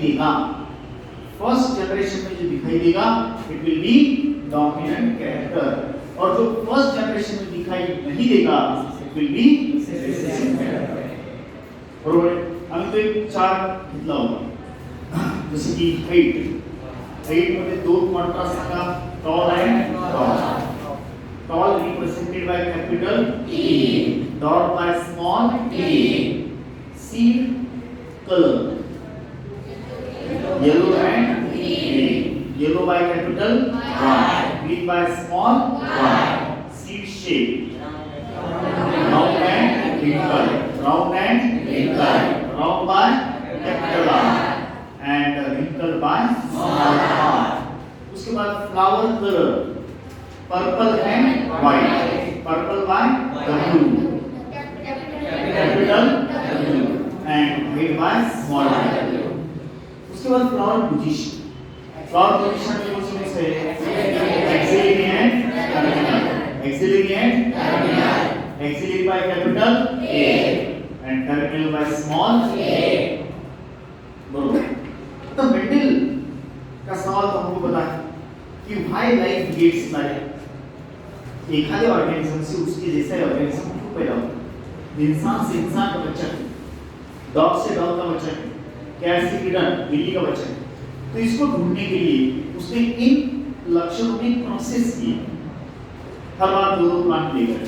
देगा, first generation में जो दिखाई देगा it will be dominant character, और जो फर्स्ट जनरेशन में दिखाई नहीं देगा it will be recessive character. बरोबर आहे? आम्ही तो एक चार्ट घेतला होता, जसे की हाईट मध्ये दोन कॉन्ट्रास्ट सांगा, tall and dot. Tall represented by capital T, dot by small t. Seed color yellow and green. Yellow by capital Y, green by small y. Seed shape round and wrinkled, round and wrinkled, round by capital R and wrinkled by small r. उसके बाद flower color purple and white, purple by W, capital W and white by small w. उसके बाद flower position में कौन से axillary and terminal, axillary and terminal, axillary by capital A and terminal by small a. बरोबर. तो Mendel का सवाल तो हमको पता है कि why life gets like एखादे ऑर्गेनिज्म से उसके जैसा ऑर्गेनिज्म क्यों पैदा होता है? इंसान से इंसान का बच्चा है, डॉग से डॉग का बच्चा है, कैट से किटन बिल्ली का बच्चा है. तो इसको ढूंढने के लिए उसने इन लक्षणों में प्रोसेस की, हर बार दो प्लांट लेकर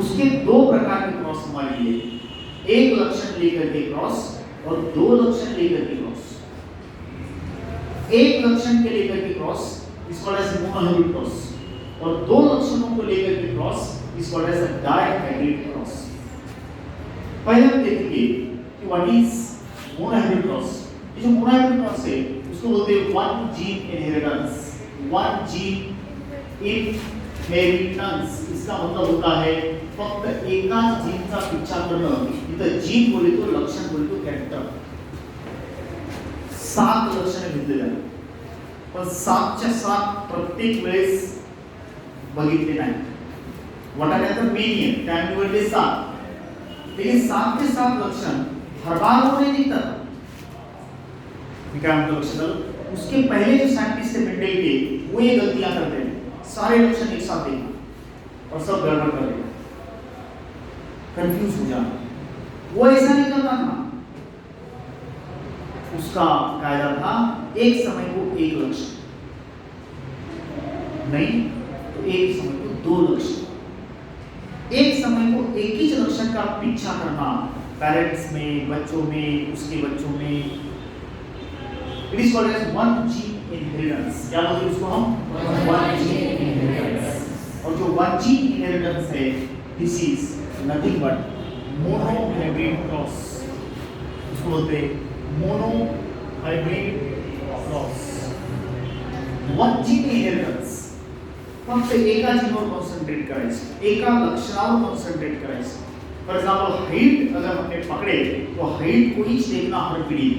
उसके दो प्रकार के क्रॉस हमारे लिए, एक लक्षण लेकर के क्रॉस और दो लक्षण लेकर के क्रॉस. एक लक्षण के लेकर के cross is called as monohybrid cross, और दो लक्षणों को लेकर के cross is called as a dihybrid cross. पहले हम देखेंगे कि व्हाट इज मोनोहाइब्रिड क्रॉस. ये जो मोनोहाइब्रिड क्रॉस है उसको बोलते हैं one gene inheritance. One gene inheritance इसका मतलब होता है फक्त एकाच जीनचा पिच्छा करणं. इथं जीन बोले तो लक्षण बोले तो कॅरेक्टर. 7 लक्षणे घेतलेली आहेत, पण 7च्या 7 प्रत्येक वेळेस बघितले नाही. वाटाण्याचं मेनी आहे त्या निवडले 7, ते 7 ते 7 लक्षण हर बार होने निकलतात. मी काय म्हणतो लक्षात आलं? उसके पहले जो साइंटिस्ट थे मेंडल के, वो ये गलतियां करते हैं, सारे लक्षण एक साथ देना और सब गड़बड़ कर देना, कंफ्यूज हो जाना. वो ऐसा नहीं करता था. उसका कायदा था एक समय को एक लक्षण, नहीं तो एक समय को दो लक्षण. एक समय को एक ही लक्षण का पीछा करना पेरेंट्स में, बच्चों में, उसके बच्चों में, it is called as one gene inheritance. क्या बोलते हैं उसको हम? One gene inheritance. और जो वन जीन इनहेरिटेंस है this is nothing but monohybrid cross. उसको बोलते हैं monohybrid cross. One gene inheritance फक्त एका जीनवर कॉन्सन्ट्रेट करायचं, एका लक्षणावर कॉन्सन्ट्रेट करायचं. फॉर एग्जांपल हाइट अगर हमने पकड़े तो हाइट को ही देखना हर पीढ़ी.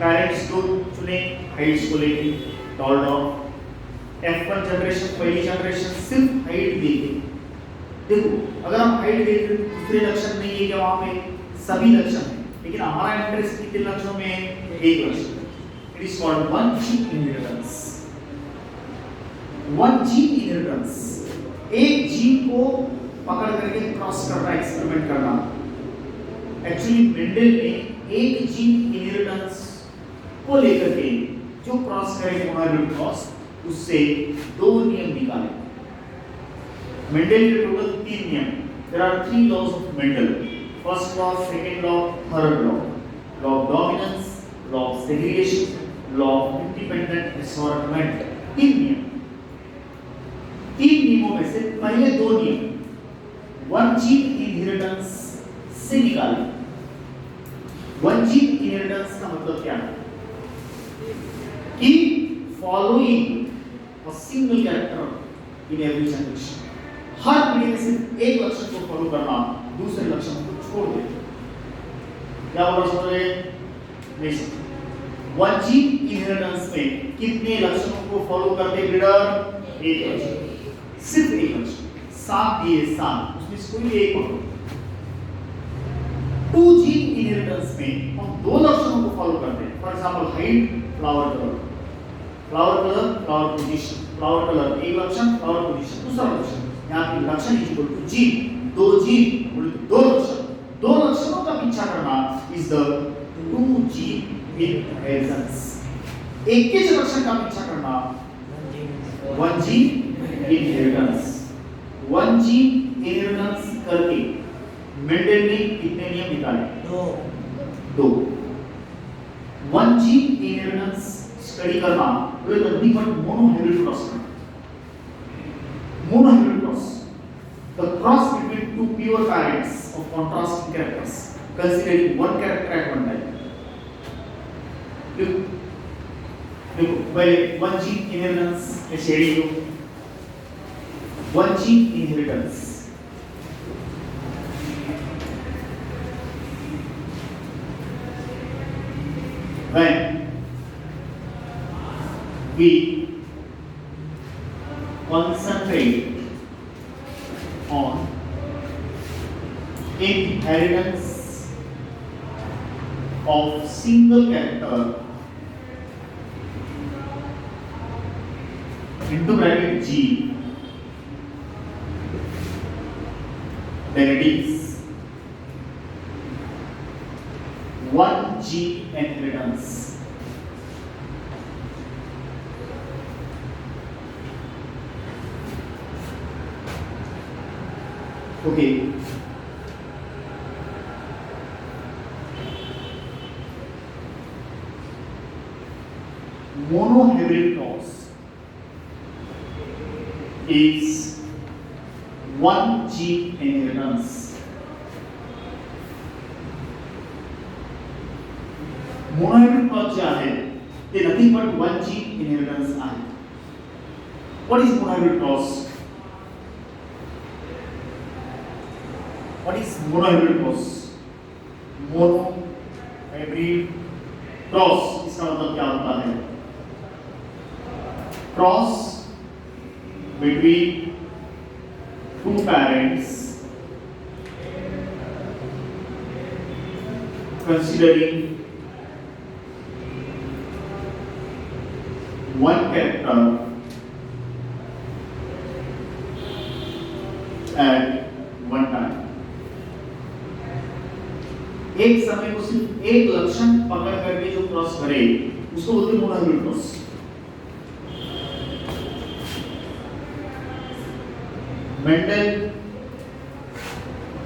पेरेंट्स को चुने हाइट्स को लेके टॉल डॉग. F1 जनरेशन पहली जनरेशन सिर्फ हाइट देखे. देखो अगर हम हाइट देख रहे हैं दूसरे लक्षण नहीं है क्या, वहां पे सभी लक्षण है, लेकिन हमारा इंटरेस्ट कितने लक्षणों में है? एक लक्षण. It is called one gene inheritance. One gene inheritance, एक जीन को पकड़ करके क्रॉस करना, एक्सपेरिमेंट करना. एक्चुअली मेंडल ने एक जीन इनहेरिटेंस को लेकर के जो क्रॉस करे मोनोहाइब्रिड क्रॉस, उससे दो नियम निकाले. मेंडल के टोटल 3 नियम. There are 3 laws of Mendel. First law, second law, third law. Law of dominance, law of segregation, law of independent assortment. 3 नियम. 3 नियमों में से पहले 2 नियम वन जीन इनहेरिटेंस से निकाले. वन जीन इनहेरिटेंस का मतलब क्या है? कि following a single character in every generation. हर पीढ़ी में सिर्फ एक लक्षण को फॉलो करना, दूसरे लक्षण को छोड़ देना. क्या बोला समझ रहे? नहीं समझ. वन जीन इनहेरिटेंस में कितने लक्षणों को फॉलो करते ब्रीडर? एक लक्षण, सिर्फ एक लक्षण. 7 दिए 7, उसमें से कोई एक पकड़ो. टू जीन इनहेरिटेंस में हम दो लक्षणों को फॉलो करते हैं। For example height, flower colour, flower position, flower colour एक लक्षण, फ्लावर पोजीशन दूसरा लक्षण। यहाँ पे लक्षण इज इक्वल टू जी, दो जी दो लक्षण, दो लक्षणों का पीछा करना इज द 2G इनहेरिटेंस। एक के लक्षण का पीछा करना 1G इनहेरिटेंस। 1G इनहेरिटेंस करके मेंडल ने कितने नियम निकाले? दो। 1G इनहेरिटेंस स्टडी करना with nothing but monohybrid cross. Monohybrid cross, the cross between two pure parents of contrasting characters, considering one character at one time. Look, by 1G inheritance, a shading 1G inheritance. When we concentrate on inheritance of single character into bracket G, then it is 1G inheritance. Okay. Monohybrid cross is 1G inheritance. Monohybrid cross जो है, ते nothing but 1G inheritance है. What is monohybrid cross? What is monohybrid cross? Monohybrid cross इसका मतलब क्या होता है? Cross between two parents considering one character at one time. एक समय को सिर्फ एक लक्षण पकड़ करके जो क्रॉस करे उसको बोलते हैं monohybrid cross. Mendel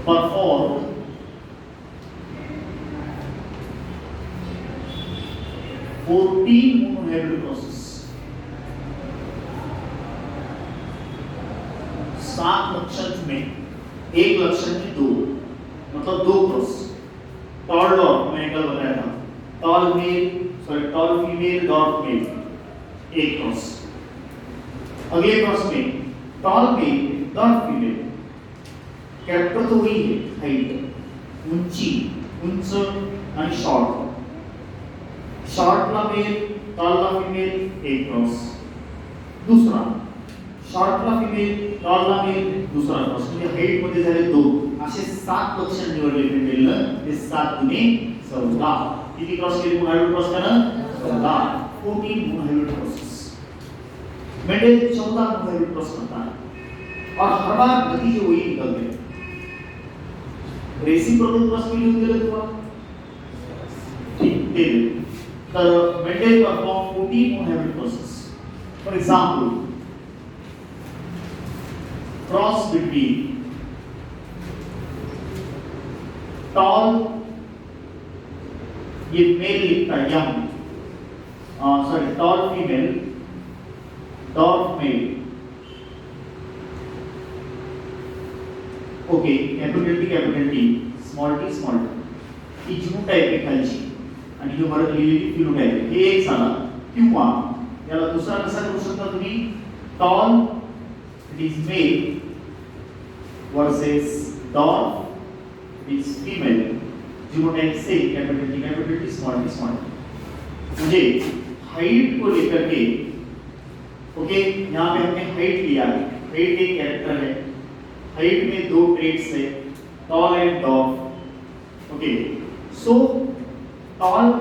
perform 14 monohybrid crosses. 7 लक्षण में एक लक्षण में दो, मतलब दो क्रॉस। टॉल डॉर्फ मैंने कल बताया था, टॉल फीमेल डॉर्फ मेल एक क्रॉस। अगले क्रॉस में tall male dwarf female, character तो वही है, हाइट, उंची, उंच आणि शॉर्ट। शॉर्टला मेल, टॉलला फीमेल एक क्रॉस। दूसरा शॉर्टला फीमेल, टॉलला मेल दूसरा क्रॉस। म्हणजे हाइट मध्ये झाले दो, असे 7 लक्षण निवडले मेंडेलनं। ते 7 गुणे 14 किती क्रॉस केले मोनोहैब्रिड क्रॉस त्यानं? 14 मोनोहैब्रिड क्रॉसेस। मेंडेल 14 मोनोहैब्रिड क्रॉस करता है और हर बार नतीजे वही निकलते हैं। रेसिप्रोकल क्रॉस के लिए दिले तुम्हाला ठीक दिले, तर Mendel perform 14 monohybrid crosses. For example cross between tall, ये मेल लिखता है young, tall female, dwarf male, okay, capital T, small t, ही जीनोटाइप आहे खालची आणि ही वर लिहिलेली फिनोटाइप आहे। हे एक झाला, किंवा याला दुसरा कसा करू शकता तुम्ही? tall it is male versus dwarf it is female, genotype से capital T small t। मुझे हाइट को लेकर के ओके, यहाँ पे हमने हाइट लिया, हाइट एक कैरेक्टर है, हाइट में दो ट्रेट्स है, tall and dwarf. Okay, so tall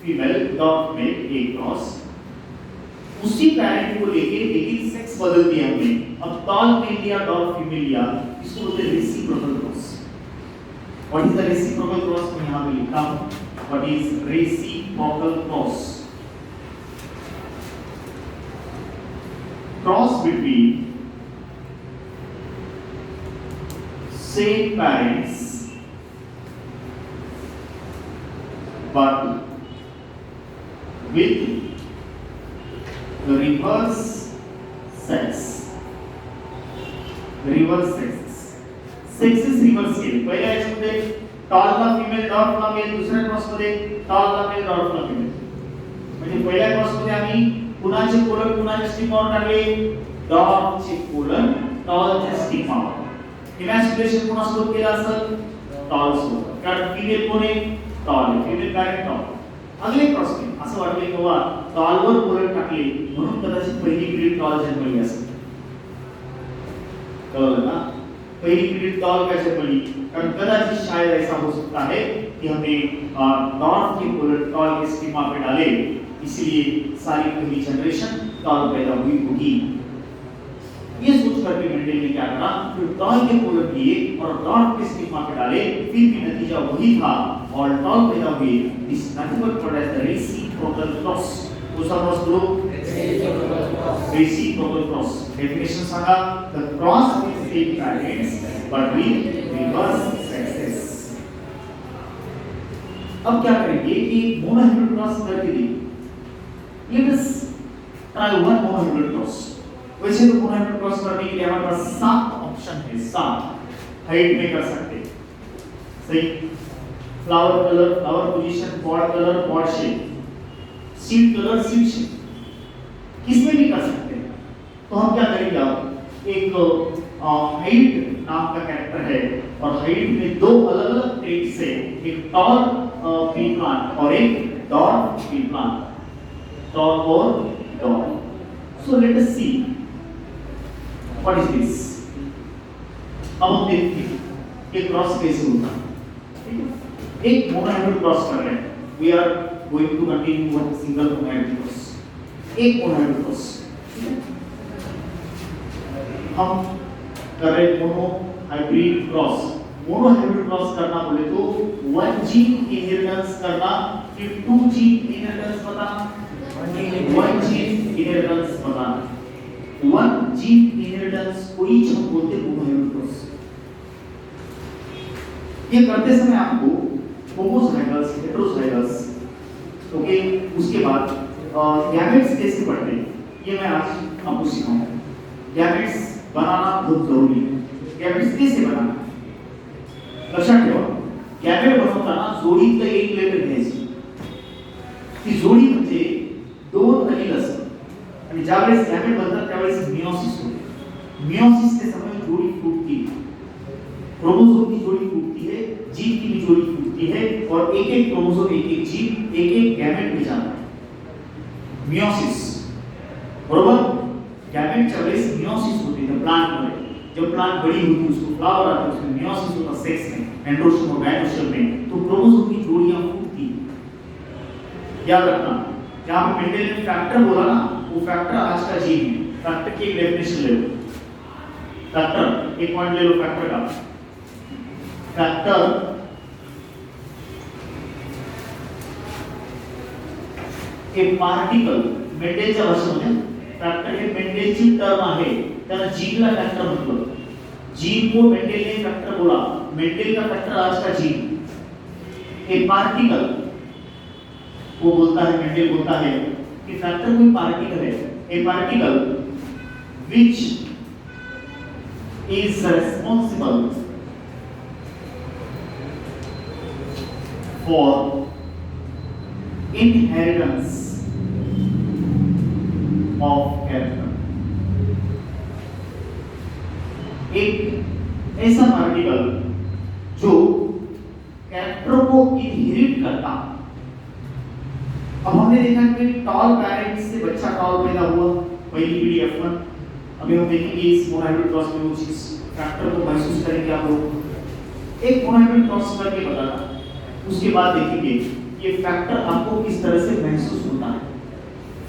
female डॉट मेल ए क्रॉस, उसी पैरेंट को लेके लेकिन सेक्स बदल दिया हमने। अब टॉल मेल लिया डॉट फीमेल लिया, इसको बोलते हैं reciprocal cross. What is the reciprocal cross? मैं यहां पे लिखा हूं, what is reciprocal cross? Cross between same parents but with the reverse sex. Reverse sexes. Sexes reverse केले. पहिल्या याच्यामध्ये टॉलला फीमेल डॉटला मेल, दुसऱ्या क्रॉस मध्ये टॉलला मेल डॉटला फीमेल. म्हणजे पहिल्या क्रॉस मध्ये आम्ही कुणाचे कोलन कुणाच्या स्टिमावर टाकले? डॉटचे कोलन टॉलच्या स्टिमावर. इमॅजिनेशन कोणासोबत केलं असेल? टॉल सोबत. कारण फीमेल कोण आहे? टॉल आहे. Female parent tall. अगले क्रॉस में असं वाटले की वा टॉलवर कोलन टाकले म्हणून कदाचित पहिली पिढी टॉल जन्मली असेल. कळलं ना? पहिली पिढी टॉल का जन्मली? कारण कदाचित शायद ऐसा हो सकता है कि हमने डॉट के कोलन टॉल के स्कीमा पे डाले, इसलिए सारी पहली जनरेशन टॉल पैदा हुई होगी। ये सोच करके मेंडल ने क्या करा, फिर टॉल के कोलन लिए और डॉट के स्कीमा पे डाले, फिर भी नतीजा वही था और टॉल पैदा हुए। This nothing but called as the reciprocal cross. दूसरा cross group reciprocal cross. Definition सांगा, the cross with same parents but with reverse sexes. अब क्या करेंगे कि मोनोहाइब्रिड क्रॉस करके देखिए। Let us try one monohybrid cross. वैसे तो मोनोहाइब्रिड क्रॉस करने के लिए हमारे पास 7 ऑप्शन है, 7 हाइट में कर सकते हैं, सही। Flower colour, flower position, pod colour, pod shape, seed colour, seed shape, किसमें भी कर सकते हैं। तो हम क्या करेंगे, अब एक हाइट नाम का कैरेक्टर है और हाइट में 2 अलग-अलग ट्रेट से, एक टॉल ट्री प्लांट और एक डॉट ट्री प्लांट, टॉल और dot. So let us see what is this. अब हम देखते हैं कि क्रॉस कैसे होता है। एक मोनोहाइब्रिड क्रॉस कर रहे हैं, we are going to continue one single monohybrid cross. एक मोनोहाइब्रिड क्रॉस हम कर रहे मोनोहाइब्रिड क्रॉस। मोनोहाइब्रिड क्रॉस करना बोले तो 1 जीन इनहेरिटेंस करना, फिर 2 जीन इनहेरिटेंस बताना, 1 जीन इनहेरिटेंस बताना। 1 जीन इनहेरिटेंस को ही हम बोलते हैं मोनोहाइब्रिड क्रॉस। ये करते समय आपको होमोजाइगस, हेटेरोजाइगस, ओके, उसके बाद गैमेट्स कैसे बढ़ते हैं ये मैं आज आपको सिखाऊंगा। गैमेट्स बनाना बहुत जरूरी है। गैमेट्स कैसे बनाना, लक्षात ठेवा। गॅमेट बनवताना जोडीतलं एक लेटर घ्यायची, ती जोडी म्हणजे 2 अनिल असतात आणि ज्यावेळेस गॅमेट बनतात त्यावेळेस मियोसिस होते। मियोसिस के समय जोड़ी फूटती है, क्रोमोसोम की जोड़ी फूटती है, जीन की भी जोड़ी फूटती है और एक-एक क्रोमोसोम, एक-एक जीन, एक-एक गैमेट में जाता है। मियोसिस, बरोबर। गैमेटच्या वेळेस मियोसिस होते त्या प्लांट मध्ये। जब प्लांट बड़ी होती है, उसको फ्लावर आता है, उसमें मियोसिस होता है सेक्स में, एंड्रोशम और गायनोशम में, तो क्रोमोसोम की जोड़ियां फूटती हैं। याद रखना, जहां पे मेंडल ने फैक्टर बोला ना, वो फैक्टर आज का जीन है। फैक्टर की एक डेफिनेशन ले लो, फैक्टर एक पॉइंट ले लो फैक्टर का। फैक्टर एक पार्टिकल, मेंडेलच्या भाषेमध्ये फैक्टर हे मेंडेलची टर्म आहे, त्याला जीनला फैक्टर म्हटलं। जीन को मेंडेल ने फैक्टर बोला, मेंडेल का फैक्टर आज का जीन। एक पार्टिकल वो बोलता है, मेंडेल बोलता है कि फैक्टर कोई पार्टिकल है, ए particle which is responsible for inheritance of character. एक ऐसा पार्टिकल जो कैरेक्टर को इनहेरिट करता। अब हमने देखा कि टॉल पेरेंट्स से बच्चा टॉल पैदा हुआ, पहली पीढ़ी F1। अभी हम देखेंगे इस मोनोहाइब्रिड क्रॉस में वो चीज फैक्टर को महसूस करेंगे आप लोग। एक मोनोहाइब्रिड क्रॉस करके बताना, उसके बाद देखेंगे ये फैक्टर आपको किस तरह से महसूस होता है।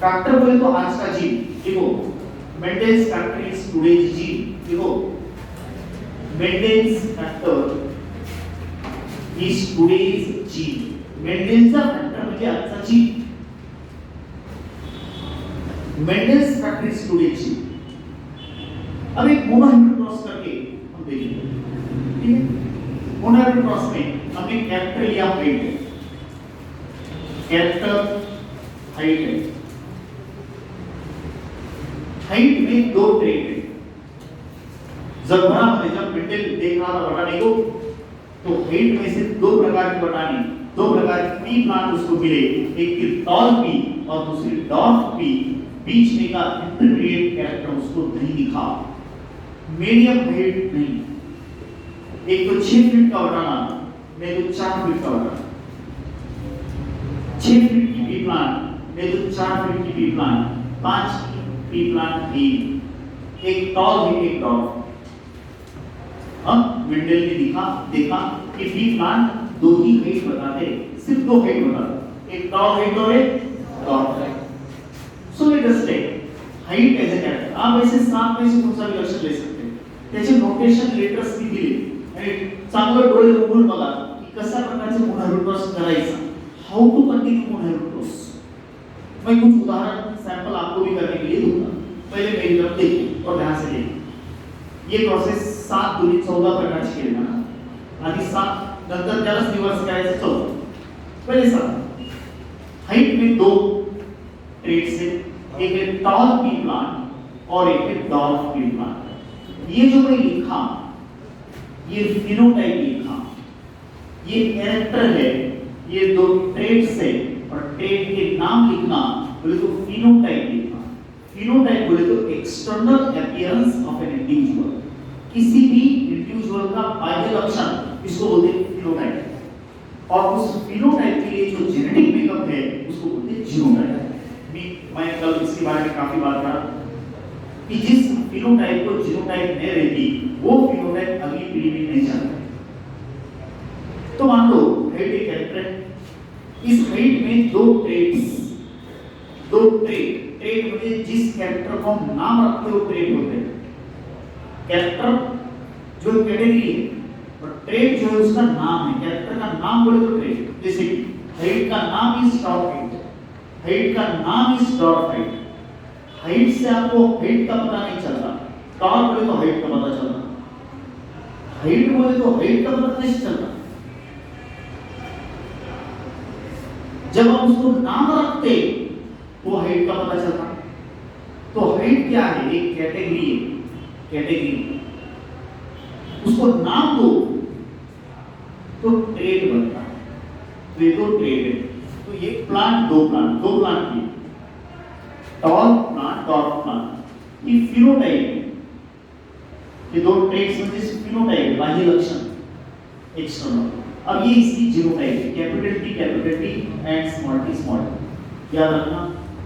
फैक्टर बोले तो आज का जीन, देखो Mendel's factor is today's gene, देखो Mendel's factor is today's gene, मेंडेलचा फॅक्टर म्हणजे आजचा gene, Mendel's factor is today's gene. अब एक मोनोहाइब्रिड क्रॉस करके हम देखेंगे, ठीक है। मोनोहाइब्रिड क्रॉस में हमने कैरेक्टर लिया हाइट है, कैरेक्टर हाइट है, हाइट में दो ट्रेट है। जगभरामध्ये जब मेंडेल देख रहा था बटाने को तो हाइट में से दो प्रकार की बटाने, दो प्रकार की पी प्लांट उसको मिले, एक की टॉल पी और दूसरी डॉर्फ पी। बीच में का इंटरमीडिएट कैरेक्टर उसको नहीं दिखा, मीडियम हाइट नहीं, एक तो 6 फीट का बटाना, नहीं तो 4 फीट का बटाना, 6 फीट की पी प्लांट नहीं तो 4 फीट की पी प्लांट, 5 की पी प्लांट थी, एक टॉल है एक डॉर्फ। अब मेंडेल ने देखा कि पी प्लांट दो ही हाइट बताते, सिर्फ दो हाइट बताते, एक टॉल हाइट और एक dwarf height. So let us take height as a character. आप ऐसे 7 में से कौन सा भी लक्षण ले सकते हैं, त्याचे नोटेशन लेटर्स भी दिले आणि चांगलं डोळे उघडून बघा की कशा प्रकारचे मोनोहाइब्रिड क्रॉस करायचा, how to continue monohybrid cross. मैं कुछ उदाहरण सैंपल आपको भी करने के लिए दूंगा, पहले मेरी तरफ देखिए और ध्यान से देखिए। ये प्रोसेस 7 दूनी 14 प्रकारची केली ना, आधी 7 नंतर त्यालाच रिवर्स करायचं 14। पहले 7 हाइट में दो ट्रेट्स है, एक है टॉल पी प्लांट और एक है डॉर्फ पी प्लांट। ये जो मैं लिखा, ये फिनोटाइप लिखा, ये कैरेक्टर है, ये दो ट्रेट्स है और ट्रेट के नाम लिखना बोले तो फिनोटाइप लिखना। फिनोटाइप बोले तो external appearance of an individual, किसी भी इंडिविजुअल का बाह्य लक्षण, इसको बोलते हैं फिनोटाइप। और उस फिनोटाइप के लिए जो जेनेटिक मेकअप है उसको बोलते हैं जीनोटाइप। मैं कल इसके बारे में काफी बात करा कि जिस फिनोटाइप को जीनोटाइप नहीं रहती वो फिनोटाइप अगली पीढ़ी में नहीं जाता। तो मान लो हाइट एक कैरेक्टर है, इस हाइट में दो ट्रेट्स, दो ट्रेट म्हणजे जिस कैरेक्टर को हम नाम रखते हो ट्रेट होते हैं। कैरेक्टर जो कैटेगरी है और ट्रेट जो है उसका नाम है, कैरेक्टर का नाम बोले तो ट्रेट। जैसे कि हाइट का नाम इज टॉप हाइट, हाइट का नाम इज डॉर्फ हाइट। हाइट से आपको हाइट का पता नहीं चलता, टॉल बोले तो हाइट का पता चलता, हाइट बोले तो हाइट का पता नहीं चलता। जब हम उसको नाम रखते तो हाइट का पता चलता। तो हाइट क्या है, एक कैटेगरी है, कैटेगरी, उसको नाम दो तो ट्रेट बनता है। तो ये दो ट्रेट है, तो ये प्लांट दो प्लांट की टॉल प्लांट डॉर्फ प्लांट, ये फिनोटाइप है। ये दो ट्रेट्स म्हणजे फिनोटाइप, बाह्य लक्षण एक्सटर्नल। अब ये इसकी जीनोटाइप है, capital T and small T. याद रखना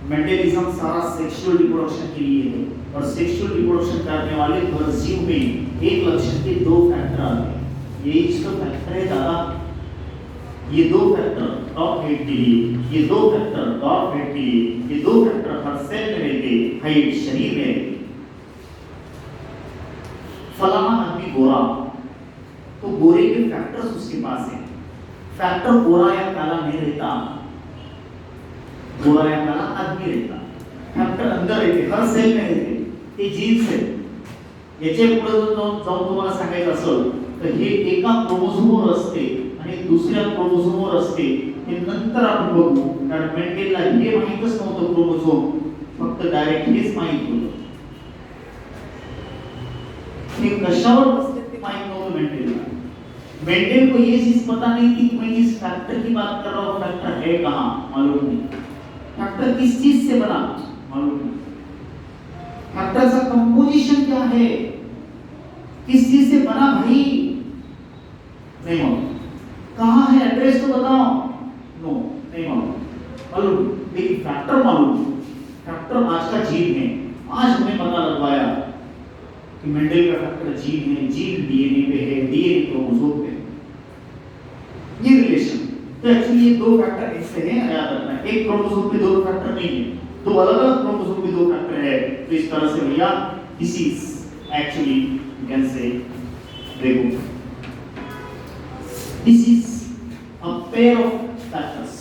मेंडेलिज्म सारा सेक्सुअल रिप्रोडक्शन के लिए है और सेक्सुअल रिप्रोडक्शन करने वाले हर जीव में एक लक्षण के दो फैक्टर आते हैं। ये इसका फैक्टर है दादा, ये दो फैक्टर टॉप हाइट के लिए, ये दो फैक्टर डॉर्फ हाइट के लिए, ये दो फैक्टर हर सेल में रहते, हाइट शरीर में रहती। फलाना आदमी गोरा, तो गोरे के फैक्टर्स उसके पास हैं। फैक्टर गोरा या काला नहीं रहता, गोरा या काला आदमी रहता, फॅक्टर अंदर रहते, हर सेल में रहते, ते जीन्स आहे। याच्या पुढे जाऊन तुम्हाला सांगायचं असेल तर हे एका क्रोमोझोमवर असते आणि दुसऱ्या क्रोमोझोमवर असते, हे नंतर आपण बघू। कारण मेंडेलला हे माहितच नव्हतं क्रोमोझोम, फक्त डायरेक्ट हेच माहित होतं। हे कशावर बसते ते माहित नव्हतं मेंडेलला। मेंडेल को ये चीज पता नहीं थी कि मैं जिस फैक्टर की बात कर रहा हूँ फैक्टर है कहाँ, मालूम नहीं। फैक्टर किस चीज से बना, मालूम नहीं। फैक्टर का कंपोजिशन क्या है, किस चीज से बना भाई, नहीं मालूम। कहाँ है, एड्रेस तो बताओ, नो नहीं मालूम। लेकिन फैक्टर मालूम, फैक्टर आज का जीन है। आज हमने पता लगवाया कि मेंडेल का फैक्टर जीन है, जीन डीएनए पे है, डीएनए क्रोमोसोम पे। ये रिलेशन तो एक्चुअली ये दो फैक्टर ऐसे हैं, याद रखना है। एक क्रोमोसोम पे दो फैक्टर नहीं है, दो अलग-अलग क्रोमोसोम पे दो फैक्टर है। तो इस तरह से भैया this is actually you can say देखो this is a pair of factors.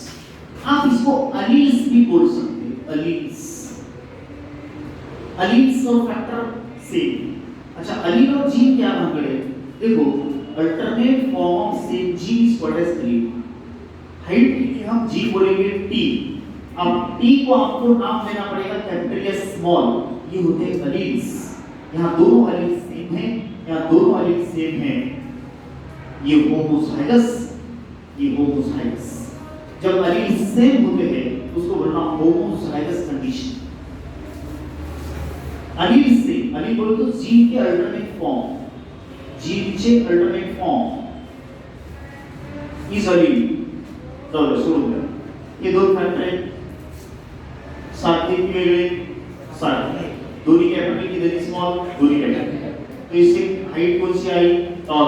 आप इसको अलील्स भी बोल सकते हैं, अलील्स। अलील्स और फैक्टर सेम। अच्छा, अलील और जीन क्या भाग है? देखो, alternate form of same gene is what is allele. Height के लिए हम जी बोलेंगे टी। अब टी को आपको नाम देना पड़ेगा कैपिटल या स्मॉल। ये होते हैं अलील्स। यहाँ दोनों अलील्स सेम हैं, यहाँ दोनों अलील्स सेम हैं। ये होमोजाइगस, ये होमोजाइगस। जब अलील सेम होते हैं उसको बोलना होमोजाइगस कंडीशन। अलील से, अलील बोलो तो जीन के अल्टरनेट फॉर्म, जीन के अल्टरनेट फॉर्म इज अलील। चलो शुरू करें। ये दो फैक्टर है, साथ ही वेगळे साथ दूरी कैपिटल की देनी स्मॉल, दूरी कैपिटल। तो इससे हाइट कौन सी आई? टॉल।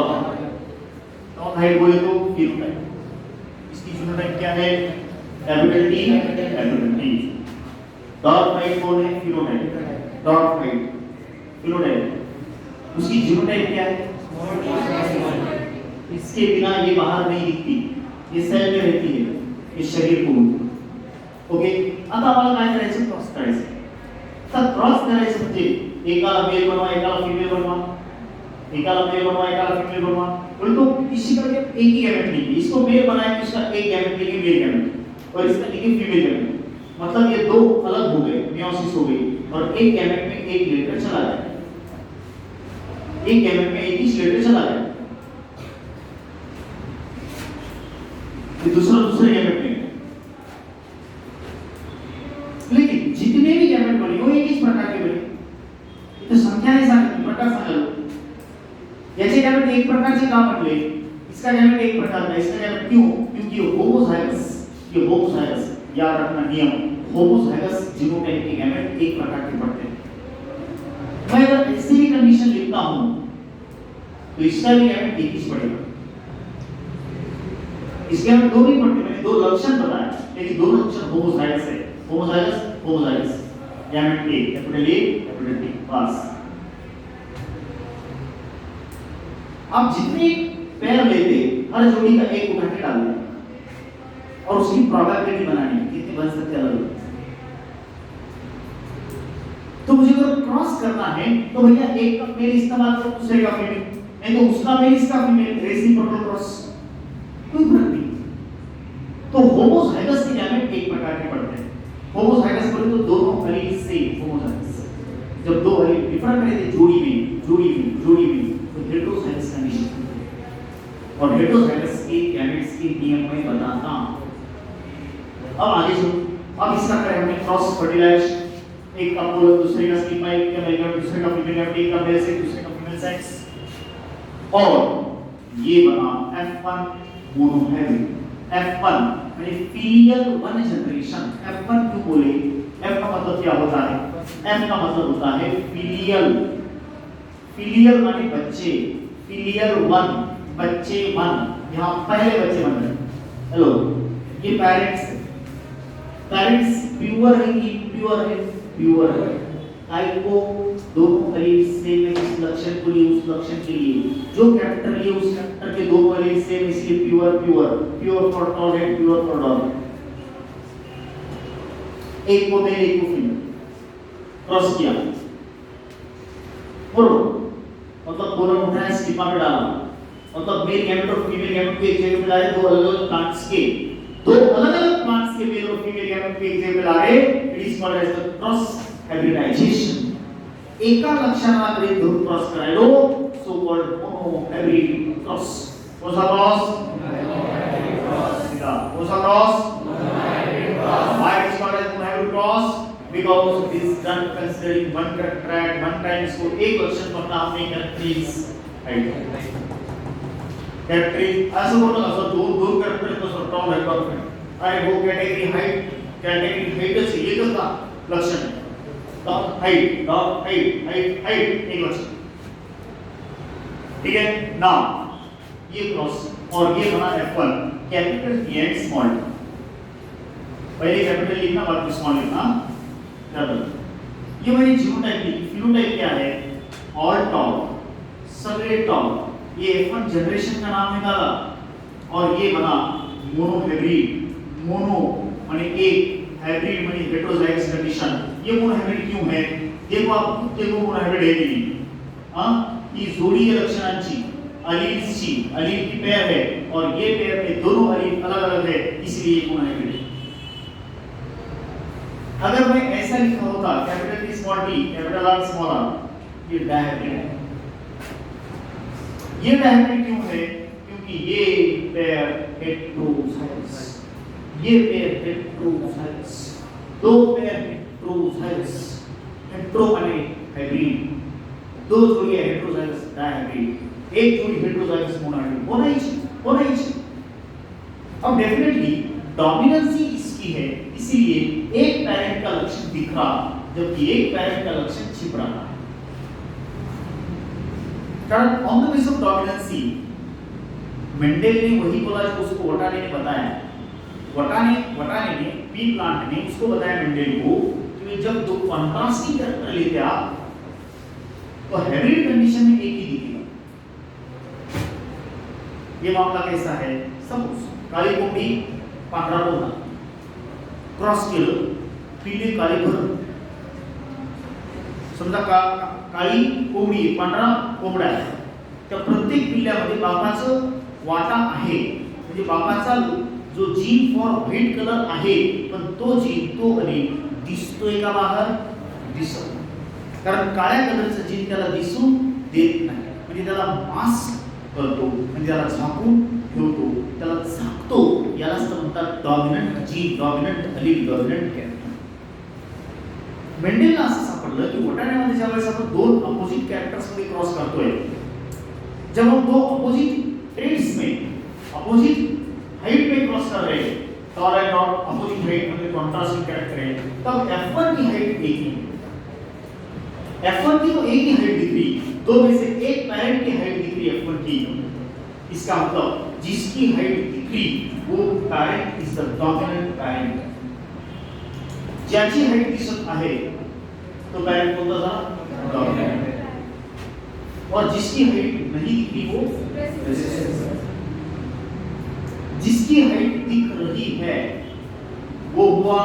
टॉल हाइट बोले तो फिनोटाइप। इसकी फिनोटाइप क्या है? Capital T, capital T. Dot height कौन है? फिनोटाइप। Dot height phenotype. उसकी जीनोटाइप क्या है? इसके बिना ये बाहर नहीं दिखती, ये सेल में रहती है, ये शरीर को। ओके, आता आम्हाला काय करायचं? क्रॉस करायचं। तर क्रॉस करायचं म्हणजे एकाला मेल बनवा, एकाला फीमेल बनवा, एकाला मेल बनवा, एकाला फीमेल बनवा। बोले तो किसी का एक ही गैमेट लेंगे, इसको मेल बनाए तो इसका एक गैमेट लेंगे, मेल गैमेट, और इसका लेंगे फीमेल गैमेट। मतलब ये दो अलग हो गए, मियोसिस हो गई, और एक गैमेट में एक लेटर चला गया, एक गैमेट में एक ही लेटर चला गया, ये दूसरे गैमेट में। लेकिन जितने भी गैमेट बने वो एक ही प्रकार के बने। ये तो संख्या नहीं सांगितली, प्रकार सांगितलं। याचे गैमेट एक प्रकारचे का म्हटले? इसका गैमेट एक प्रकार का, इसका गैमेट क्यों? क्योंकि ये होमोजाइगस, ये होमोजाइगस, याद रखना नियम, होमोजाइगस जीनोटाइप के गैमेट एक प्रकार के पड़ते हैं। मैं अगर ऐसी भी कंडीशन लिखता हूं तो इसका भी गैमेट एक ही पड़ेगा। इसके अंदर दो नहीं पड़ते, मैंने दो लक्षण बताए, लेकिन दो लक्षण होमोजाइगस है। Homozygous, homozygous, gamete A, capital A, capital T, बस। आप जितने पेयर लेते, हर जोड़ी का एक उठा के डाल दें और उसकी प्रोबेबिलिटी बनानी है, कितने बन सकते हैं अलग। तो मुझे अगर क्रॉस करना है तो भैया एक का मेल इस्तेमाल करो, दूसरे का फीमेल, नहीं तो उसका मेल इसका फीमेल, रेसिप्रोकल क्रॉस, कोई फर्क नहीं। तो होमोजाइगस के गैमेट एक प्रकार के पड़ते हैं। होमोजाइगस बोले तो दोनों अलील सेम, होमोजाइगस। जब दो अलील डिफर करते जोड़ी में, तो हेटेरोजाइगस कंडीशन। और हेटेरोजाइगस के गैमेट्स के नियम में बताता हूं। अब आगे चलो, अब इसका करें हमने क्रॉस फर्टिलाइज। एक का पूरा, दूसरे का स्किप पाइप, क्या मिलेगा? दूसरे का फीमेल, एक का मेल से, दूसरे का फीमेल सेक्स, और ये बना F1 मोनोहैबिट। F1 यानी फीलियल वन जनरेशन। F1 क्यों बोले? F का मतलब क्या होता है? F का मतलब होता है फीलियल। फीलियल माने बच्चे, फीलियल वन, बच्चे वन। यहाँ पहले बच्चे बन रहे। हेलो, ये पेरेंट्स, पेरेंट्स प्योर है कि प्योर है? प्योर है। आई को दोनों अलील सेम है, इस लक्षण को लिए, उस लक्षण के लिए जो कैरेक्टर लिए उस कैरेक्टर के दोनों अलील सेम, इसलिए प्योर फॉर टॉल है, प्योर फॉर डॉग। एक को मेल, एक को फीमेल क्रॉस किया, बरोबर। मतलब दोनों उठाया, स्टिपा में डाला, मतलब मेल गैमेट और फीमेल गैमेट को एक जगह पे लाए, दो अलग-अलग प्लांट्स के, दो अलग-अलग प्लांट्स के मेल और फीमेल गैमेट को एक जगह पे लाए, it is called as the cross hybridization. एका लक्षणाकडे दोन क्रॉस करायलो, सो कॉल्ड मोनोहैब्रिड क्रॉस। कोणता क्रॉस? Monohybrid cross. कोणता cross? Monohybrid cross. Why it is called as monohybrid cross? Because it is done considering one character at one time. इसको एक लक्षण पढ़ना आपने कैरेक्टरिस हाइट। कैरेक्टरिस असं बोलतो असं दोन कैरेक्टर कसं टॉल है परफेक्ट। अरे वो कैटेगरी हाइटच एकच का लक्षण है। डॉट हाइट एक लक्षण। ठीक है, नाउ ये क्रॉस और ये बना F1। Capital T and small T. पहले कैपिटल लिखना बाद में स्मॉल लिखना। ये मेरी जीनोटाइप लिखी। फिनोटाइप क्या है? ऑल टॉप, सगळे टॉप। ये F1 जनरेशन का नाम निकाला और ये बना मोनोहाइब्रिड। मोनो माने एक, हाइब्रिड माने हेटेरोजाइगस कंडीशन। ये मोनोहाइब्रिड क्यों है? देखो आप खुद देखो मोनोहाइब्रिड है कि नहीं। ही जोडी लक्षणांची अलील्सची, अलील की पेयर है और ये पेयर में दोनों अलील अलग-अलग है, इसलिए ये मोनोहाइब्रिड है। अगर मैं ऐसा लिखा होता capital T small T capital R small R, ये डायहाइब्रिड है। ये डायहाइब्रिड क्यों है? क्योंकि ये पेयर हेटेरोजाइगस, ये पेयर हेटेरोजाइगस, दो पेयर हेटेरोजाइगस। हेटेरो माने हाइब्रिड, दो जोड़ी हेटेरोजाइगस डायहाइब्रिड, एक जोड़ी हेटेरोजाइगस मोनोहाइब्रिड होना ही चाहिए। अब डेफिनेटली डोमिनेंसी इसकी है, इसीलिए एक पैरेंट का लक्षण दिख रहा जबकि एक पैरेंट का लक्षण छिप रहा है। कारण on the base of dominancy Mendel ने वही बोला जो उसको वटाने ने बताया। वटाने ने पी प्लांट ने उसको बताया मेंडेल को कि जब दो कंट्रास्टिंग कैरेक्टर लेते आप तो हाइब्रिड कंडीशन में एक ही दिखेगा। ये मामला कैसा है? सपोज काली कोंबडी पांढरा कोंबडा क्रॉस केलं, पिले काळे भर। समजा काळी कोंबडी पांढरा कोंबडा आहे, त्या प्रत्येक पिल्ल्यामध्ये बापाचं वाटा आहे, म्हणजे बापाचा जो जीन फॉर व्हाईट कलर आहे, पण तो जीन तो अलील दिसतोय का बाहेर? दिसत नाही, कारण काळ्या कलरचं जीन त्याला दिसून देत नाही, म्हणजे त्याला मास्क करतो, म्हणजे त्याला झाकून ठेवतो, त्याला झाकतो। यालाच तर म्हणतात dominant gene, dominant allele, dominant character. मेंडेलला असं सापडलं की वटाण्यामध्ये ज्यावेळेस आपण दोन अपोजिट कॅरेक्टर्स मध्ये क्रॉस करतोय, जब हम दो अपोजिट ट्रेड्स में, अपोजिट हाइट में क्रॉस कर रहे हैं, टॉर एंड डॉट अपोजिट हाइट में कॉन्ट्रास्टिंग कैरेक्टर है, तब F1 की हाइट एक ही है। F1 की तो एक ही हाइट दिख रही, दो में से एक पैरेंट की हाइट दिख रही है F1 की। इसका मतलब जिसकी हाइट दिख रही वो parent is the dominant parent. ज्याची हाइट दिसत आहे तो पैरेंट कोणता झाला? डोमिनेंट। और जिसकी हाइट नहीं दिख रही वो रेसिस्टेंस। जिसकी हाइट दिख रही है वो हुआ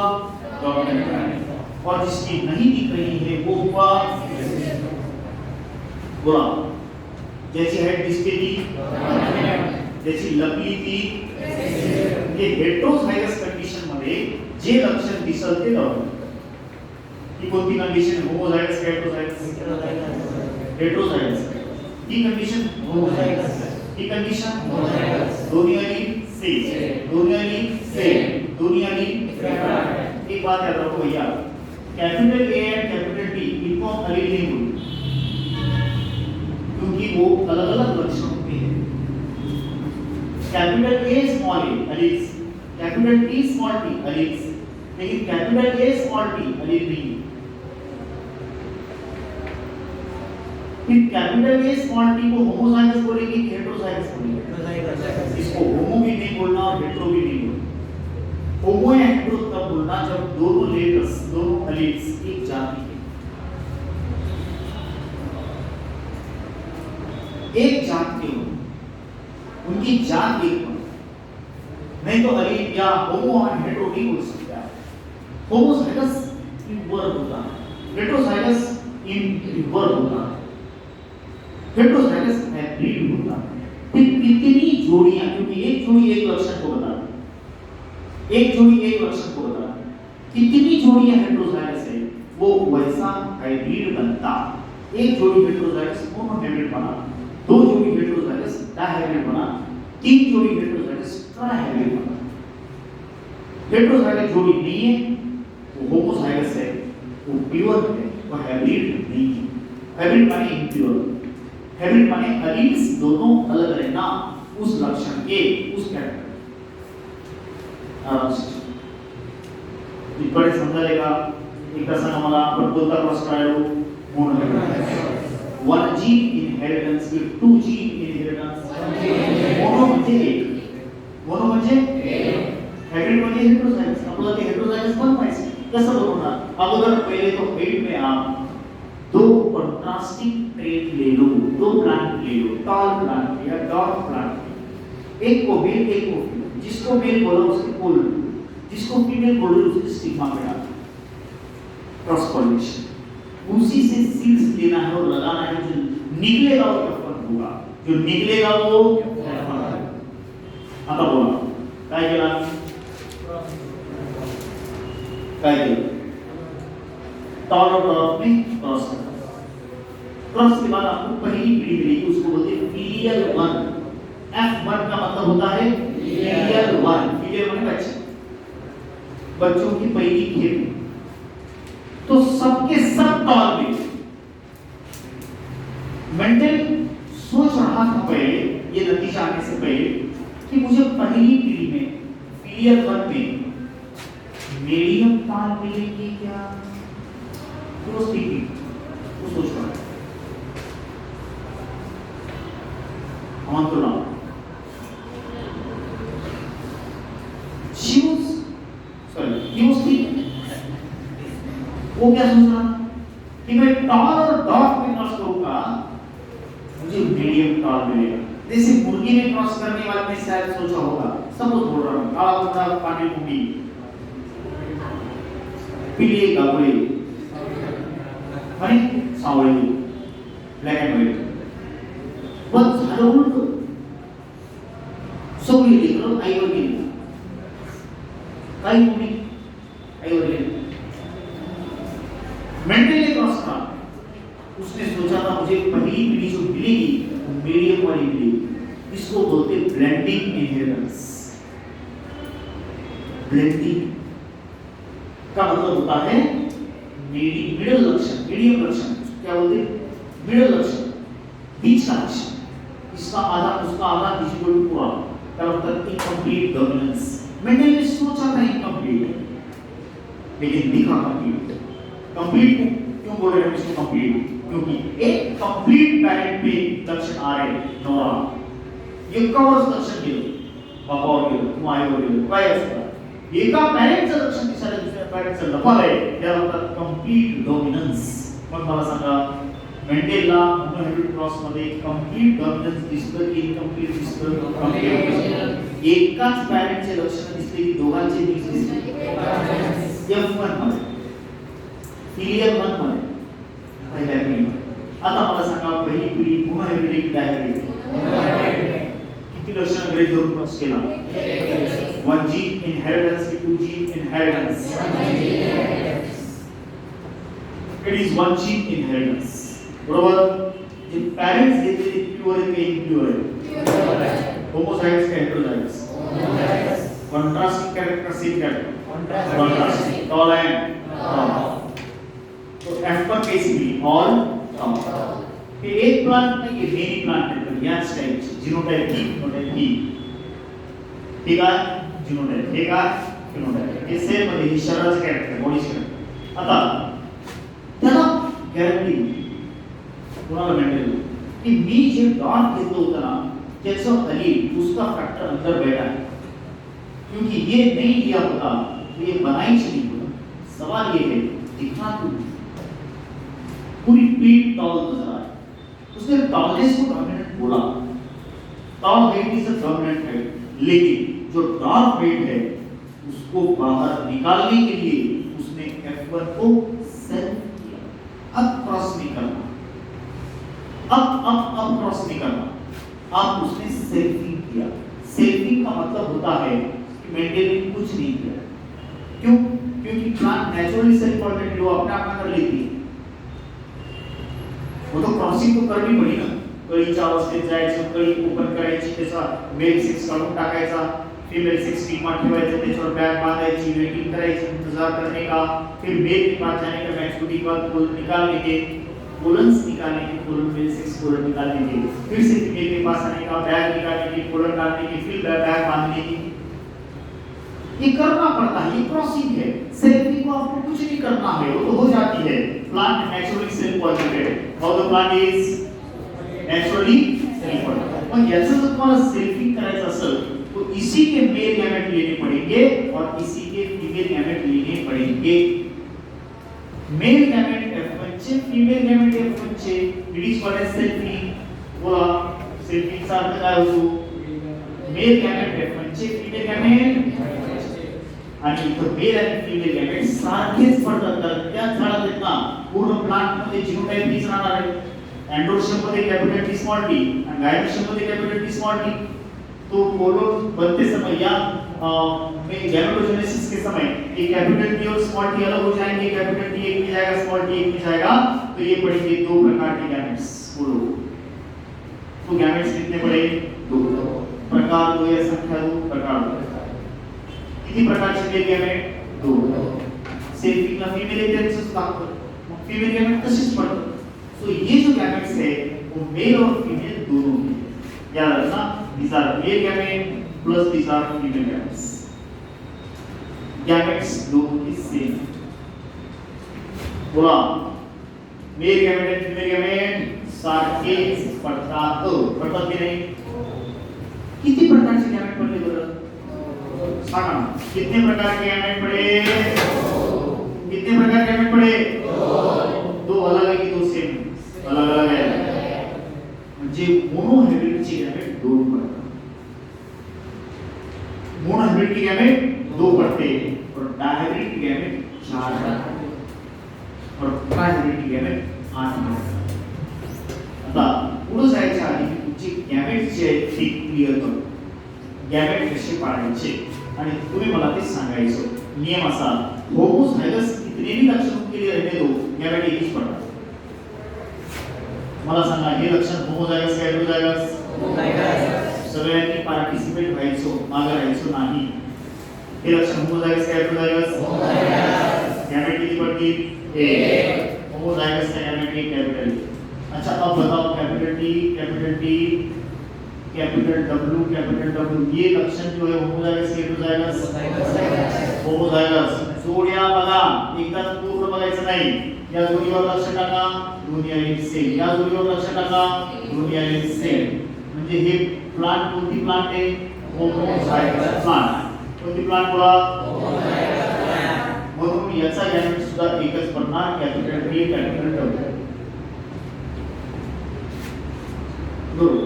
डोमिनेंट पैरेंट और जिसकी नहीं दिख रही है वो हुआ रेसिस्टेंस। बोला जैसी हाइट दिसते थी जैसी लपली थी, ये हेटेरोजाइगस कंडीशन मध्ये जे लक्षण दिसल ते डॉमिनेंट। ही कोणती कंडीशन? होमोजाइगस का हेटेरोजाइगस? हेटेरोजाइगस। ही कंडीशन होमोजाइगस, ही कंडीशन होमोजाइगस। दोनों अलील सेम, दोनों अलील सेम, दोनों अलील डिफरेंट। एक बात याद रखो भैया, capital A and capital T इनको अलील नहीं बोलते क्योंकि वो अलग-अलग लक्षण होते हैं। Capital A small A alleles, capital T small T alleles, लेकिन कैपिटल ए स्मॉल टी अलील नहीं। फिर कैपिटल ए स्मॉल टी को होमोजाइगस बोलेंगे कि हेटेरोजाइगस बोलेंगे? इसको होमो भी नहीं बोलना और हेटेरो भी नहीं बोलना। होमो या हेटेरो तब बोलना जब दोनों लेटर्स, दोनों अलील्स एक जाति के, एक जात के हो, उनकी जात एक हो, नहीं तो अलील या होमो और हेटेरो नहीं बोल सकता। होमोजाइगस इन वर्ब होता है, हेटेरोजाइगस इन रिवर्ब होता है, हेटेरोजाइगस हाइब्रिड होता है। फिर कितनी जोड़ियां, क्योंकि एक जोड़ी एक लक्षण को बताती है, एक जोड़ी एक लक्षण को बताती है, कितनी जोड़ियां हेटेरोजाइगस है वो वैसा हाइब्रिड बनता। एक जोड़ी हेटेरोजाइगस मोनोहाइब्रिड बना, दो जोड़ी हेटेरोजाइगस डायहाइब्रिड बना, तीन जोड़ी हेटेरोजाइगस ट्राइहाइब्रिड बना। हेटेरोजाइगस जोड़ी नहीं है वो होमोजाइगस है, वो प्योर है, वो हाइब्रिड नहीं है। हाइब्रिड माने इम्प्योर, हाइब्रिड माने अलील्स दोनों अलग रहना उस लक्षण के, उस कैरेक्टर। आराम से इकडे समजायला एक प्रसंग मला आपण बोलता क्रॉस करायलो monohybrid. One gene inheritance with two gene inheritance. Mono म्हणजे एक, मोनो म्हणजे हायब्रिड म्हणजे हेटेरोझायगस. आपल्याला ते हेटेरोझायगस बनवायचे. कसं बनवणार? अगोदर पहिले तो हाइट में आप दो कंट्रास्टिंग ट्रेट ले लो, दो प्लांट ले लो, टॉल प्लांट या डॉर्फ प्लांट, एक को मेल एक को फीमेल. जिसको मेल बोला उसके पोल, जिसको फीमेल बोले उसके स्टिग्मा पे डाल. क्रॉस पॉलिनेशन उसी से सीड्स लेना है और लगाना है. जो निकलेगा वो F1 होगा, जो निकलेगा वो F1. आता बोला काय केला? काय केलं? टॉल और डॉर्फ में क्रॉस करना. क्रॉस के बाद आपको पहली पीढ़ी मिलेगी, उसको बोलते हैं फीलियल 1. F1 का मतलब होता है फीलियल 1. फीलियल माने बच्चे, बच्चों की पहली खेप. तो सबके सब टॉल में मेंडल सोच रहा था पहले, ये नतीजा आने से पहले, कि मुझे पहली पीढ़ी में फीलियल 1 में मीडियम टॉल मिलेगी क्या? तो वो सोच रहा है. On to now. He was thinking. वो क्या सोच रहा कि मैं टॉल और डॉर्फ में क्रॉस करूंगा, मुझे मीडियम टॉल मिलेगा. जैसे मुर्गी में क्रॉस करने वाले ने शायद सोचा होगा. सब कुछ बोल रहा हूँ. काला कुत्ता, पानी पूरी, पीले गावड़े, अरे सावळे, ब्लैक एंड व्हाइट. पण झालं उलट. सगळी लेकरं आईवर गेली. काही मुली आईवर गेली. मेंडल ने क्रॉस करा. उसने सोचा था मुझे पहली पीढ़ी जो मिलेगी मीडियम वाली मिलेगी. इसको बोलते हैं ब्लेंडिंग इनहेरिटेंस. ब्लेंडिंग का मतलब होता है मिडिल लक्षण, मीडियम लक्षण. क्या बोलते हैं? मिडिल लक्षण, बीच का लक्षण. इसका आधा उसका आधा डिजिटल पूरा. क्या मतलब इनकम्प्लीट डोमिनेंस. मेंडल ने सोचा था इनकम्प्लीट, लेकिन दिखा कंप्लीट. कंप्लीट क्यों बोल रहे हैं इसको कंप्लीट? क्योंकि एक कंप्लीट पैरेंट पे लक्षण आ रहे हैं. नोरा ये कवर्स लक्षण केलं, बापावर गेलं किंवा आईवर गेलं, काय असतं? एका पॅरेंटचं लक्षण दिसायला दुसऱ्या पॅरेंटचं लपलंय, त्याला म्हणतात कंप्लीट डोमिनन्स. पण मला सांगा, मेंडेलला मोनोहेब्रिड क्रॉस मध्ये कंप्लीट डोमिनन्स दिसतं की इनकम्प्लीट दिसतं? कंप्लीट. एकाच पॅरेंटचे लक्षण दिसते की दोघांचे मिक्स दिसते? F1 मध्ये, फीलियल 1 मध्ये, पहिल्या पिढीमध्ये. आता मला सांगा, पहिली पिढी मोनोहेब्रिड की डायहेब्रिड? किती लक्षण ग्रेड धरून क्रॉस केला? 1 जीन इनहेरिटन्स की 2 gene inheritance? It is 1 gene inheritance. बरोबर. जे पॅरेंट्स घेतलेले प्युअर आहे की इम्प्युअर आहे? होमोझायगस का heterozygous? Contrasting character, same character, contrasting. Toll and dwarf. तो F1 बेसिकली ऑल टॉल. हे एक प्लांट नाही, हे मेनी प्लांट आहे. याच टाइपचे जीनोटाइप ही, फिनोटाइप ही. ठीक आहे? जीनोटाइप हे काय? फिनोटाइप. हे सेल मध्ये हे शरीराचे कॅरेक्टर, बॉडीचे कॅरेक्टर. आता त्याला गॅरंटी कोणाला मेंटेन कि मी जे डॉट घेतो होता ना, त्याचं अलील उसका फैक्टर अंदर बैठा है. क्योंकि ये नहीं लिया होता तो ये बनाई नहीं होता. सवाल ये है, दिखा तू पूरी पीठ टॉल नजर आए. उसने टॉलनेस को डोमिनेंट बोला. Tall head is a dominant head, लेकिन जो डॉर्फ हेड है उसको बाहर निकालने के लिए उसने F1 को सेल्फ किया. अब क्रॉस नहीं करना, अब क्रॉस नहीं करना. आप उसने सेल्फिंग किया. सेल्फिंग का मतलब होता है कि मेंडेल ने कुछ नहीं किया. क्यों? क्योंकि प्लांट नेचुरली सेल्फ ऑर्गेनिक वो अपने आप कर लेती है. वो तो क्रॉसिंग तो करनी पड़ी ना. कळीच्या अवस्थेत जायचं, कळी ओपन करायची, त्याचा मेल सेक्स काढून टाकायचा, फीमेल सेक्स स्टिग्मा ठेवायचा, त्याच्यावर बॅग बांधायची, वेटिंग करायची, इंतजार करने का, फिर मेल के पास जाने का, मैच्योरिटी के बाद पोलन निकालने के, पोलन्स निकालने के, पोलन मेल सेक्स पोलन निकालने के, फिर से फीमेल के पास आने का, बैग निकालने की, पोलन डालने की, फिर बैग बांधने की. ये करना पड़ता है. ये क्रॉसिंग है. सेल्फिंग को आपको कुछ नहीं करना है, वो तो हो जाती है. Plant naturally self pollinated. How the plant is naturally self pollinated. पण याचं जर तुम्हाला सेल्फिंग करायचं असेल तो इसी के मेल गैमेट लेने पड़ेंगे और इसी के फीमेल गैमेट लेने पड़ेंगे। मेल गैमेट F1 चे, फीमेल गैमेट F1 चे, इट कॉल्ड एज सेल्फी। बोला सेल्फी चा अर्थ काय होतो? मेल गॅमेट F1 चे, फीमेल गॅमेट आणि इथं मेल आणि फीमेल गॅमेट सारखेच पडतात, कारण त्या झाडात आहेत ना पूर्ण प्लांट मध्ये जीनोटाइप तीच राहणार आहे। एंडोर्शियम मध्ये कॅपिटल टी स्मॉल टी आणि गायनोशियम मध्ये कॅपिटल टी स्मॉल टी। तो कोलोन बनते समय या में गैमेटोजेनेसिस के समय ये कैपिटल टी और स्मॉल टी अलग हो जाएंगे, कैपिटल टी एक में जाएगा, स्मॉल टी एक में जाएगा, तो ये पढ़ेंगे दो प्रकार के गैमेट्स। बोलो तो गैमेट्स कितने पढ़े? दो। प्रकार दो या संख्या दो? प्रकार दो। किती प्रकारचे मेल गॅमेट? दो। सेल्फी का फीमेल आहे त्यांचंच दाखवलं, मग फीमेल गॅमेट तसेच पडतात। सो ये जो गॅमेट्स है वो मेल और फीमेल दोनों हैं, याद रखना। these are male gamete plus these are female gametes। Gametes दोनों की सेम। बोला मेल गॅमेट आणि फीमेल गॅमेट सारखेच पडतात, पडतात की नाही? किती प्रकारचे गॅमेट पडले बरं सांगा ना? कितने प्रकार के गैमेट पड़े? कितने प्रकार के गैमेट पड़े? दो अलग है कि दो सेम? अलग अलग है। म्हणजे मोनोहायब्रिड चे गैमेट दो पडतात, मोनोहायब्रिड के गैमेट दो पड़ते और डायहाइब्रिड के गैमेट चार पड़ते और ट्रायहाइब्रिड के गैमेट आठ पड़तात। आता पुढे जायच्या आधी तुमची गॅमेट जे आहे ते क्लिअर करू। गॅमेट कसे पाडायचे आणि तुम्ही मला ते सांगायचं। नियम असा, होमोझायगस कितनेही लक्षण केले रहने दो, गॅमेट एकच पडतात। मला सांगा हे लक्षण होमोझायगस काय हेटेरोझायगस? होमोझायगस। सगळ्यांनी पार्टिसिपेट व्हायचो, मागे राहायचो नाही। हे लक्षण होमोझायगस काय हेटेरोझायगस? होमोझायगस। गॅमेट किती पडतील? एक। होमोझायगस का गॅमेट एक कैपिटल। अच्छा अब बताओ कैपिटल टी कैपिटल W ये लक्षण जो है होमोझायगस के हेटेरोझायगस? होमोझायगस। जोड्या बघा, एकदा पूर्ण बघायचं नाही। या जोडीवर लक्ष टाका, दोन्ही आहेत सेम। या जोडीवर लक्ष टाका, दोन्ही आहेत सेम। म्हणजे हे प्लांट कोणती प्लांट आहे? Homozygous plant. कोणती प्लांट बोला? Homozygous plant. म्हणून याचा गॅमेट सुद्धा एकच पडणार, कॅपिटल T कॅपिटल W। बरोबर।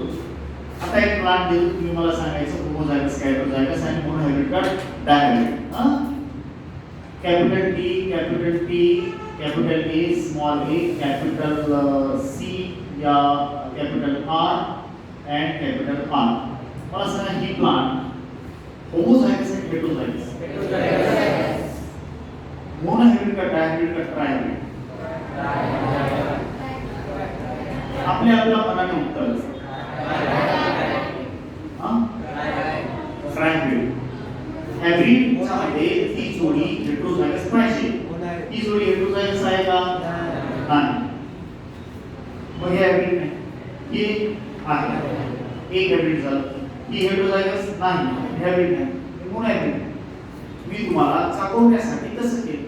आता एक प्लांट देतो, तुम्ही मला सांगायचं होमोझायगस काय हेटेरोझायगस आणि मोनोहायब्रिड का डायहाइब्रिड। हां capital T capital A small a capital C या capital R and capital R। मला सांगा ही प्लांट होमोझायगस है हेटेरोझायगस? हेटेरोझायगस। मोनोहायब्रिड का डायहाइब्रिड का ट्रायहाइब्रिड? आपल्या मनाने उत्तर ट्रायहाइब्रिड। हायब्रिड मध्ये ती जोडी हेटेरोझायगस पाहिजे, ती जोडी हेटेरोझायगस आहे का? नाही। मग हे हायब्रिड नाही, हे आहे एक हायब्रिड झालं। ही हेटेरोझायगस नाही, हे हायब्रिड नाही, हे मोनोहायब्रिड। मी तुम्हाला चाकवण्यासाठी कसं केलं?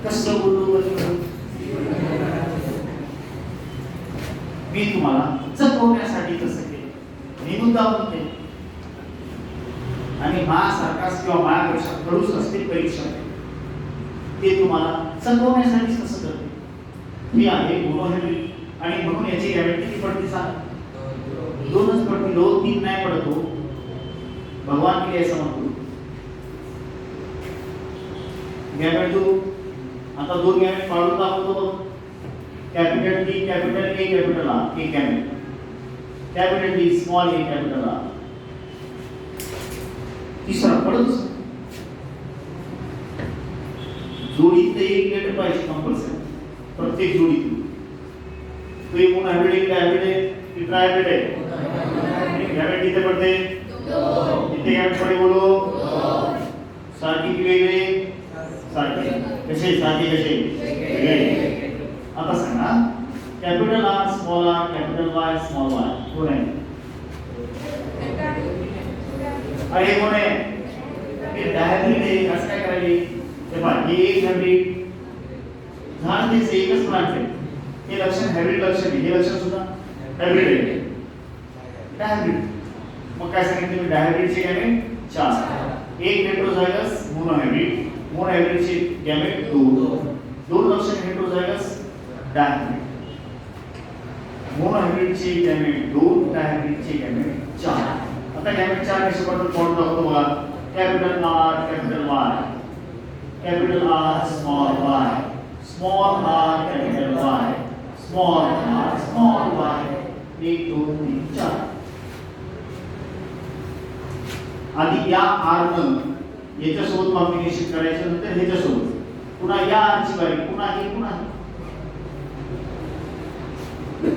कसं बोललो? मी तुम्हाला चकवण्यासाठी कसं केलं? मी मुद्दाम होते आणि माझ्यासारखाच किंवा माझ्यापेक्षा खडूस असतील परीक्षा ते तुम्हाला चकवण्यासाठी कसं करते? हे आहे मोनोहायब्रिड आणि म्हणून याची गॅमेट किती पडते सांग? दोनच पडतील हो, तीन नाही पडत हो। भगवान के लिए ऐसा मत करो। गॅमेट दो, आता दोन गॅमेट पाडून दाखवतो बघ। Capital T capital A capital R एक gamete, capital D small a capital R। तीसरा पढ़ो जोडीत एक लेटर पाहिजे कंपल्सरी प्रत्येक जोडीत। तो ये मोनोहायब्रिड एक डायहाइब्रिड है, ट्रायहाइब्रिड है। गैमेट किती पडते? दो। किती गैमेट पडे बोलो? दो। सारखी की वेगळे? सारखी। कसे सारखी कसे? वेगळे। आता सांगा capital R small r capital Y small y कोण आहे? अरे कोण आहे? हे डायहाइब्रिड आहे, कसं काय करायचे? हे पहा हे एक हायब्रिड झाड तेच एकच प्लांट आहे। हे लक्षण हायब्रिड लक्षण आहे, हे लक्षण सुद्धा हायब्रिड आहे। डायहायब्रिड. मग काय सांगितलं मी डायहायब्रिडचे गॅमेट 4. एक हेटेरोझायगस मोनोहायब्रिड. मोनोहायब्रिडचे गॅमेट 2. 2 लक्षणे हेटेरोझायगस डायहायब्रिड. मोनोहायब्रिडचे गॅमेट 2, डायहायब्रिडचे गॅमेट 4. आता गॅमेट 4 कसे पडतात कोण दाखवतो बघा. Capital R capital Y, capital R small y, small r capital Y, small r small y. 1 2 3 4. आधी या R न याच्यासोबत कॉम्बिनेशन करायचं, नंतर ह्याच्यासोबत, पुन्हा या R ची बारी, पुन्हा हे, पुन्हा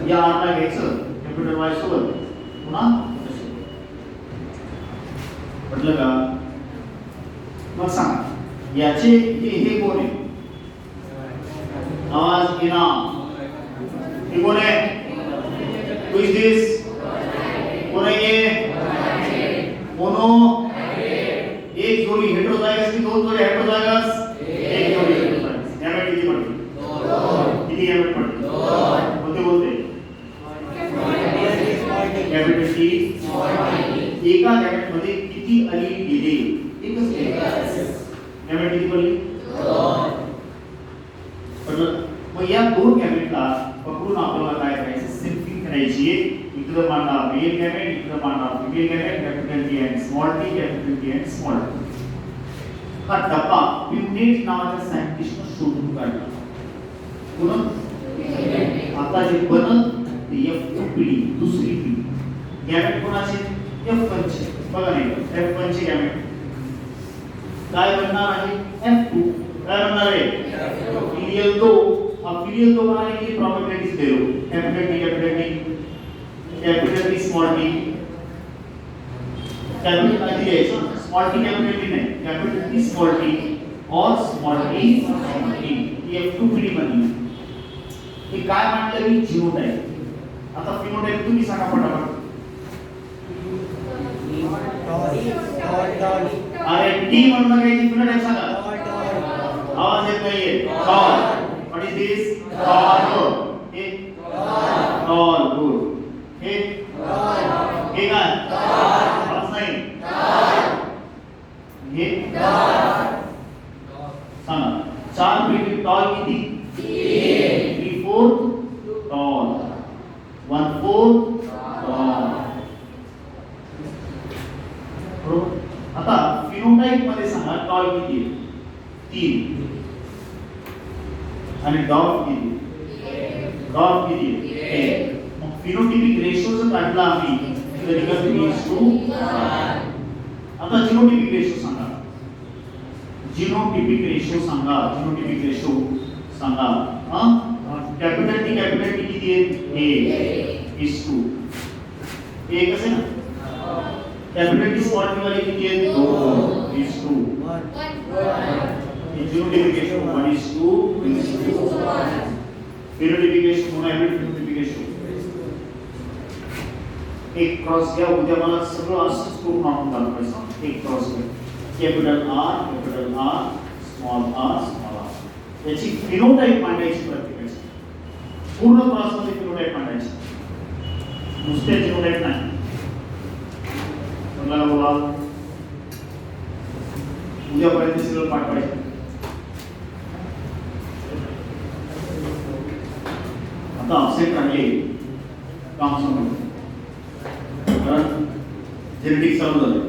या R ला घ्यायचं कॅपिटल Y सोबत, पुन्हा म्हटलं का. मग सांगा याचे हे कोण आहे. आवाज येना हे कोण आहे. Who is this? कोण आहे हे. मोनो. एक जोडी हेटेरोझायगस की 2 जोडी हेटेरोझायगस. एक जोडी हेटेरोझायगस. गॅमेट किती पडते. 2. किती गॅमेट पडते. 2. कोणते बोलते. Capital T small. एका गॅमेट मध्ये किती अलील गेले. एकच गॅमेट किती पडली. 2. मग या 2 गॅमेटला पकडून आपल्याला काय करायचं. सिम्प्लिफाय करायची. इकडे मांडा मेल गॅमेट, इकडे मांडा female gamete. Capital T and small T, capital T and small T. हा डब्बा प्युनेट नावाच्या सायंटिस्टने शोधून काढला. पुन्हा आता जे बनत ते F2 पिढी, दुसरी पिढी. गॅमेट कोणाचे. F1 चे. बघा नाही F1 चे गॅमेट काय बनणार आहे. F2. काय बनणार आहे. फिलियल 2. अब फिलियल 2 बनाने के लिए प्रोबेबिलिटीज दे लो. Capital T capital T, capital T small T. Capital T है स्मॉल टी कैपिटल टी नहीं, कैपिटल टी स्मॉल टी और स्मॉल टी स्मॉल टी. ये F2 पिढी बनली. हे काय म्हटलं की जीनोटाइप. आता फिनोटाइप तुम्ही सांगा पटापट. अरे टी म्हणलं काय ती फिनोटाइप सांगा. आवाज येत नाहीये. Tall. What is this. Tall. हे टॉल. गुड. हे काय. आवाज नाही. हे सांगा. 4 पैकी टॉल किती. 3/4 टॉल. 1/4 टॉल. बरोबर. आता फिनोटाइप मध्ये सांगा टॉल किती आहे. 3. आणि डॉग किती. डॉग किती आहे. 1. मग फिनोटाइपिक रेशो जर काढला आम्ही तर इक्वल टू 1:1. आता जीनोटाइपिक रेशो सांगा. जीनोटाइपिक रेशो सांगा. जीनोटाइपिक रेशो सांगा. कॅपिटल टी किती आहे. 1:2. 1 असेल ना. कैपिटल टी स्मॉल टी वाली किती आहे. 2:1. जीनोटाइपिकेशन 1:2. फिनोटाइपिकेशन मोनोहायब्रिड फिनोटाइपिकेशन. एक क्रॉस घ्या. उद्या मला सगळं असंच करून आपण दाखवायचं. एक क्रॉस घ्या. Capital R small r. याची फिनोटाइप मांडायची प्रत्येकाची. पूर्ण क्रॉस मध्ये फिनोटाइप मांडायची. नुसते फिनोटाइप नाही. मला बोला उद्यापर्यंत सगळं पाठवायचं. आता अपसेट काढले काम समोर. कारण जेनेटिक्स चालू झालं.